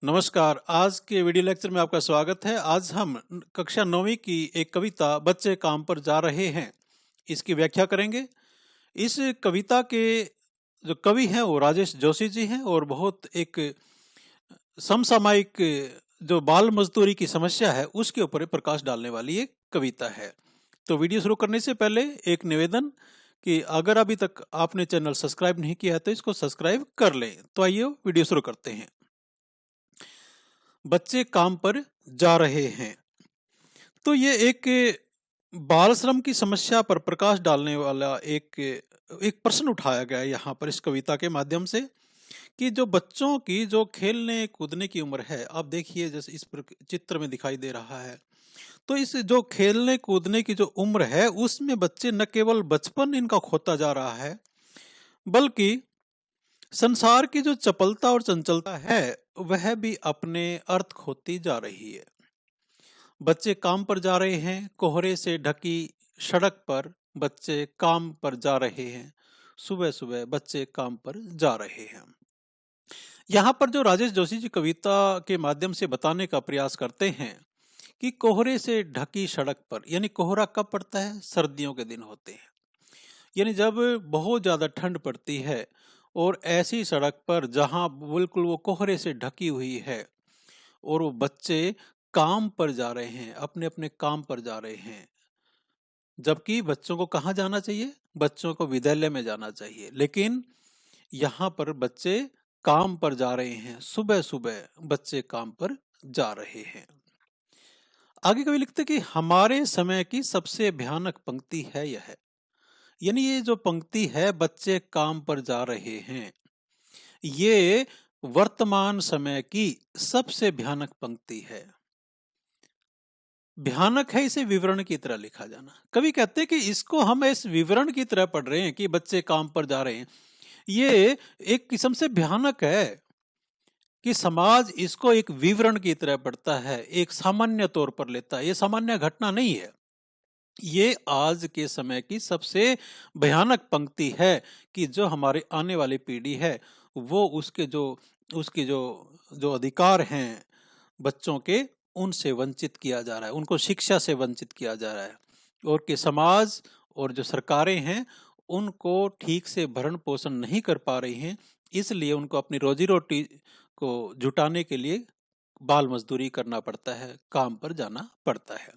नमस्कार। आज के वीडियो लेक्चर में आपका स्वागत है। आज हम कक्षा 9वीं की एक कविता बच्चे काम पर जा रहे हैं, इसकी व्याख्या करेंगे। इस कविता के जो कवि हैं वो राजेश जोशी जी हैं और बहुत एक समसामयिक जो बाल मजदूरी की समस्या है उसके ऊपर प्रकाश डालने वाली एक कविता है। तो वीडियो शुरू करने से पहले एक निवेदन कि अगर अभी तक आपने चैनल सब्सक्राइब नहीं किया है तो इसको सब्सक्राइब कर लें। तो आइए वीडियो शुरू करते हैं। बच्चे काम पर जा रहे हैं। तो ये एक बाल श्रम की समस्या पर प्रकाश डालने वाला एक प्रश्न उठाया गया है यहाँ पर इस कविता के माध्यम से कि जो बच्चों की जो खेलने कूदने की उम्र है, आप देखिए जैसे इस चित्र में दिखाई दे रहा है, तो इस जो खेलने कूदने की जो उम्र है उसमें बच्चे न केवल बचपन इनका खोता जा रहा है, बल्कि संसार की जो चपलता और चंचलता है वह भी अपने अर्थ खोती जा रही है। बच्चे काम पर जा रहे हैं, कोहरे से ढकी सड़क पर बच्चे काम पर जा रहे हैं। सुबह सुबह बच्चे काम पर जा रहे हैं। यहाँ पर जो राजेश जोशी जी कविता के माध्यम से बताने का प्रयास करते हैं कि कोहरे से ढकी सड़क पर, यानी कोहरा कब पड़ता है? सर्दियों के दिन होते हैं, यानी जब बहुत ज्यादा ठंड पड़ती है और ऐसी सड़क पर जहां बिल्कुल वो कोहरे से ढकी हुई है और वो बच्चे काम पर जा रहे हैं, अपने अपने काम पर जा रहे हैं, जबकि बच्चों को कहाँ जाना चाहिए? बच्चों को विद्यालय में जाना चाहिए, लेकिन यहाँ पर बच्चे काम पर जा रहे हैं। सुबह सुबह बच्चे काम पर जा रहे हैं। आगे कवि लिखते कि हमारे समय की सबसे भयानक पंक्ति है यह, यानी ये जो पंक्ति है बच्चे काम पर जा रहे हैं, ये वर्तमान समय की सबसे भयानक पंक्ति है। भयानक है इसे विवरण की तरह लिखा जाना। कवि कहते हैं कि इसको हम इस विवरण की तरह पढ़ रहे हैं कि बच्चे काम पर जा रहे हैं, ये एक किस्म से भयानक है कि समाज इसको एक विवरण की तरह पढ़ता है, एक सामान्य तौर पर लेता है। ये सामान्य घटना नहीं है, ये आज के समय की सबसे भयानक पंक्ति है कि जो हमारे आने वाली पीढ़ी है वो उसके जो अधिकार हैं बच्चों के, उनसे वंचित किया जा रहा है, उनको शिक्षा से वंचित किया जा रहा है, और कि समाज और जो सरकारें हैं उनको ठीक से भरण पोषण नहीं कर पा रही हैं, इसलिए उनको अपनी रोजी रोटी को जुटाने के लिए बाल मजदूरी करना पड़ता है, काम पर जाना पड़ता है।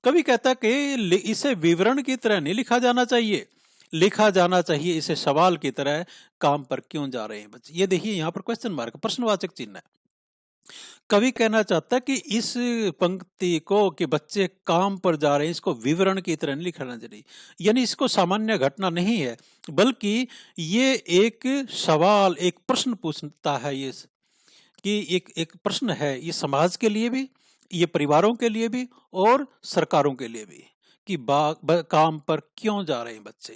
कवि कहता कि इसे विवरण की तरह नहीं लिखा जाना चाहिए, लिखा जाना चाहिए इसे सवाल की तरह, काम पर क्यों जा रहे हैं बच्चे। ये देखिए यहाँ पर क्वेश्चन मार्क, प्रश्नवाचक चिन्ह है। कवि कहना चाहता है कि इस पंक्ति को कि बच्चे काम पर जा रहे हैं, इसको विवरण की तरह नहीं लिखना चाहिए, यानी इसको सामान्य घटना नहीं है, बल्कि ये एक सवाल, एक प्रश्न पूछता है, ये कि एक प्रश्न है, ये समाज के लिए भी, ये परिवारों के लिए भी और सरकारों के लिए भी, कि काम पर क्यों जा रहे हैं बच्चे,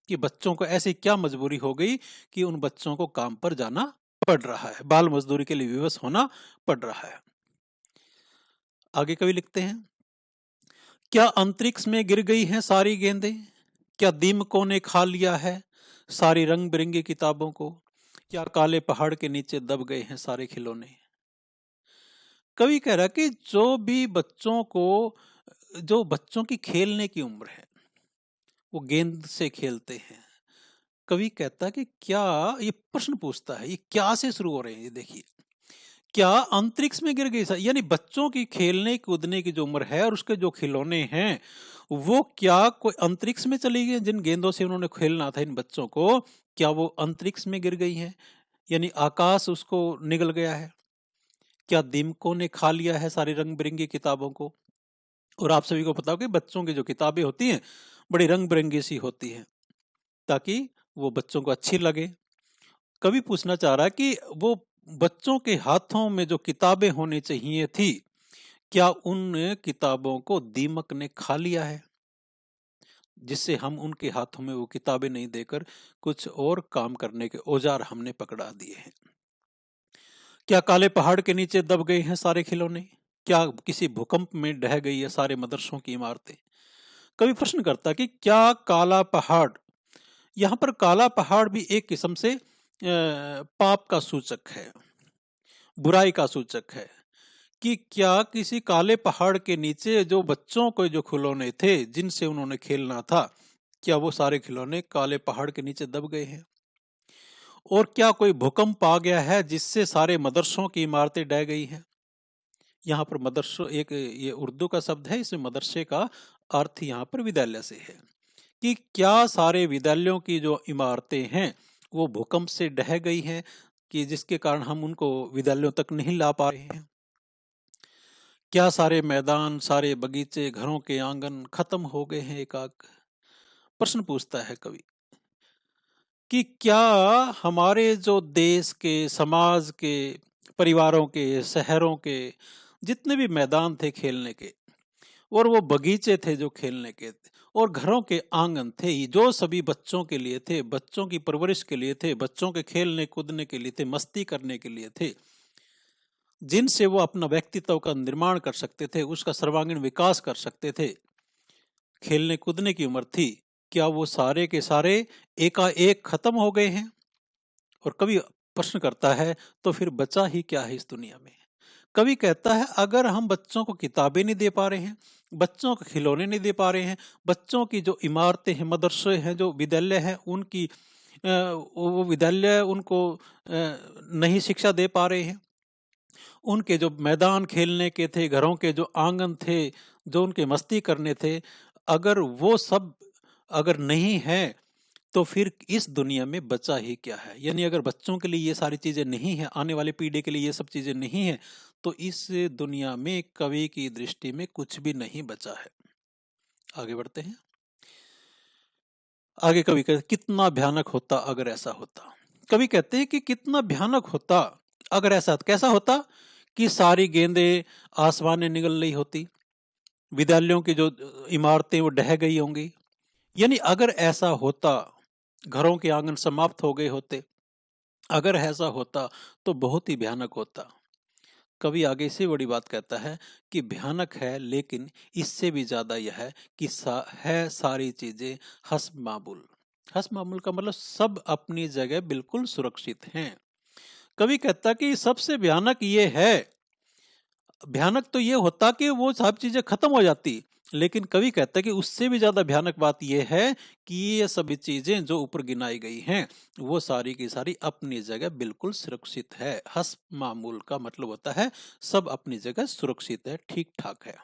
कि बच्चों को ऐसी क्या मजबूरी हो गई कि उन बच्चों को काम पर जाना पड़ रहा है, बाल मजदूरी के लिए विवश होना पड़ रहा है। आगे कवि लिखते हैं, क्या अंतरिक्ष में गिर गई हैं सारी गेंदें, क्या दीमकों ने खा लिया है सारी रंग बिरंगी किताबों को, क्या काले पहाड़ के नीचे दब गए हैं सारे खिलौने। कवि कह रहा कि जो बच्चों की खेलने की उम्र है वो गेंद से खेलते हैं। कवि कहता है कि क्या, ये प्रश्न पूछता है, ये क्या से शुरू हो रहे हैं, ये देखिए, क्या अंतरिक्ष में गिर गई, यानी बच्चों की खेलने कूदने की जो उम्र है और उसके जो खिलौने हैं वो क्या कोई अंतरिक्ष में चली गई? जिन गेंदों से उन्होंने खेलना था इन बच्चों को, क्या वो अंतरिक्ष में गिर गई हैं, यानी आकाश उसको निगल गया है? क्या दीमकों ने खा लिया है सारी रंग बिरंगी किताबों को? और आप सभी को पता हो कि बच्चों की जो किताबें होती हैं बड़ी रंग बिरंगी सी होती हैं ताकि वो बच्चों को अच्छी लगे। कवि पूछना चाह रहा है कि वो बच्चों के हाथों में जो किताबें होनी चाहिए थी, क्या उन किताबों को दीमक ने खा लिया है, जिससे हम उनके हाथों में वो किताबें नहीं देकर कुछ और काम करने के औजार हमने पकड़ा दिए हैं। क्या काले पहाड़ के नीचे दब गए हैं सारे खिलौने, क्या किसी भूकंप में ढह गई है सारे मदरसों की इमारतें। कवि प्रश्न करता कि क्या काला पहाड़, यहाँ पर काला पहाड़ भी एक किस्म से पाप का सूचक है, बुराई का सूचक है। कि क्या किसी काले पहाड़ के नीचे जो बच्चों को जो खिलौने थे जिनसे उन्होंने खेलना था, क्या वो सारे खिलौने काले पहाड़ के नीचे दब गए हैं? और क्या कोई भूकंप आ गया है जिससे सारे मदरसों की इमारतें ढह गई हैं? यहाँ पर मदरसों एक ये उर्दू का शब्द है, इसमें मदरसे का अर्थ यहाँ पर विद्यालय से है। कि क्या सारे विद्यालयों की जो इमारतें हैं वो भूकंप से ढह गई हैं कि जिसके कारण हम उनको विद्यालयों तक नहीं ला पा रहे हैं? क्या सारे मैदान, सारे बगीचे, घरों के आंगन खत्म हो गए हैं एकाएक? प्रश्न पूछता है कवि कि क्या हमारे जो देश के, समाज के, परिवारों के, शहरों के जितने भी मैदान थे खेलने के, और वो बगीचे थे जो खेलने के, और घरों के आंगन थे जो सभी बच्चों के लिए थे, बच्चों की परवरिश के लिए थे, बच्चों के खेलने कूदने के लिए थे, मस्ती करने के लिए थे, जिनसे वो अपना व्यक्तित्व का निर्माण कर सकते थे, उसका सर्वांगीण विकास कर सकते थे, खेलने कूदने की उम्र थी, क्या वो सारे के सारे एकाएक खत्म हो गए हैं? और कवि प्रश्न करता है तो फिर बचा ही क्या है इस दुनिया में? कवि कहता है अगर हम बच्चों को किताबें नहीं दे पा रहे हैं, बच्चों को खिलौने नहीं दे पा रहे हैं, बच्चों की जो इमारतें हैं, मदरसे हैं, जो विद्यालय हैं, उनकी वो विद्यालय उनको नहीं शिक्षा दे पा रहे हैं, उनके जो मैदान खेलने के थे, घरों के जो आंगन थे, जो उनके मस्ती करने थे, अगर वो सब अगर नहीं है तो फिर इस दुनिया में बचा ही क्या है? यानी अगर बच्चों के लिए ये सारी चीजें नहीं है, आने वाली पीढ़ी के लिए ये सब चीजें नहीं है, तो इस दुनिया में कवि की दृष्टि में कुछ भी नहीं बचा है। आगे बढ़ते हैं। आगे कवि कहते कितना भयानक होता अगर ऐसा होता। कवि कहते हैं कि कितना भयानक होता अगर ऐसा, कैसा होता कि सारी गेंदें आसमान में निगल रही होती, विद्यालयों की जो इमारतें वो ढह गई होंगी। यानी अगर ऐसा होता, घरों के आंगन समाप्त हो गए होते, अगर ऐसा होता तो बहुत ही भयानक होता। कवि आगे से बड़ी बात कहता है कि भयानक है, लेकिन इससे भी ज्यादा यह है कि है सारी चीजें हस्ब मामूल। हस्ब मामूल का मतलब सब अपनी जगह बिल्कुल सुरक्षित हैं। कवि कहता कि सबसे भयानक ये है, भयानक तो ये होता कि वो सब चीजें खत्म हो जाती, लेकिन कवि कहता है कि उससे भी ज्यादा भयानक बात यह है कि ये सभी चीजें जो ऊपर गिनाई गई हैं वो सारी की सारी अपनी जगह बिल्कुल सुरक्षित है। हस्ब मामूल का मतलब होता है सब अपनी जगह सुरक्षित है, ठीक ठाक है।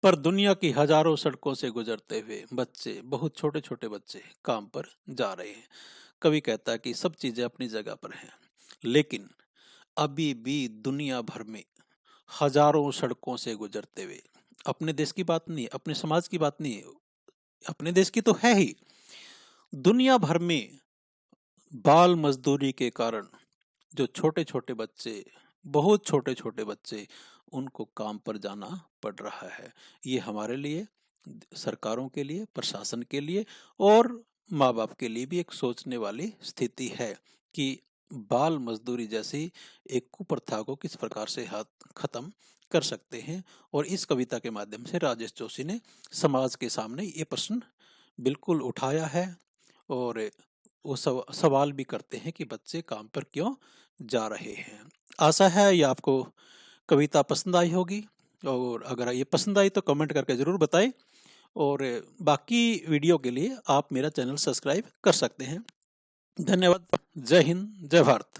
पर दुनिया की हजारों सड़कों से गुजरते हुए बच्चे, बहुत छोटे छोटे बच्चे काम पर जा रहे हैं। कवि कहता है कि सब चीजें अपनी जगह पर हैं, लेकिन अभी भी दुनिया भर में हजारों सड़कों से गुजरते हुए, अपने देश की बात नहीं, अपने समाज की बात नहीं, अपने देश की तो है ही, दुनिया भर में बाल मजदूरी के कारण जो छोटे छोटे बच्चे, बहुत छोटे छोटे बच्चे, उनको काम पर जाना पड़ रहा है। ये हमारे लिए, सरकारों के लिए, प्रशासन के लिए और माँ बाप के लिए भी एक सोचने वाली स्थिति है कि बाल मजदूरी जैसी एक कुप्रथा को किस प्रकार से हाथ खत्म कर सकते हैं। और इस कविता के माध्यम से राजेश जोशी ने समाज के सामने ये प्रश्न बिल्कुल उठाया है, और वो सवाल भी करते हैं कि बच्चे काम पर क्यों जा रहे हैं। आशा है ये आपको कविता पसंद आई होगी, और अगर ये पसंद आई तो कमेंट करके ज़रूर बताएं, और बाकी वीडियो के लिए आप मेरा चैनल सब्सक्राइब कर सकते हैं। धन्यवाद। जय हिंद, जय भारत।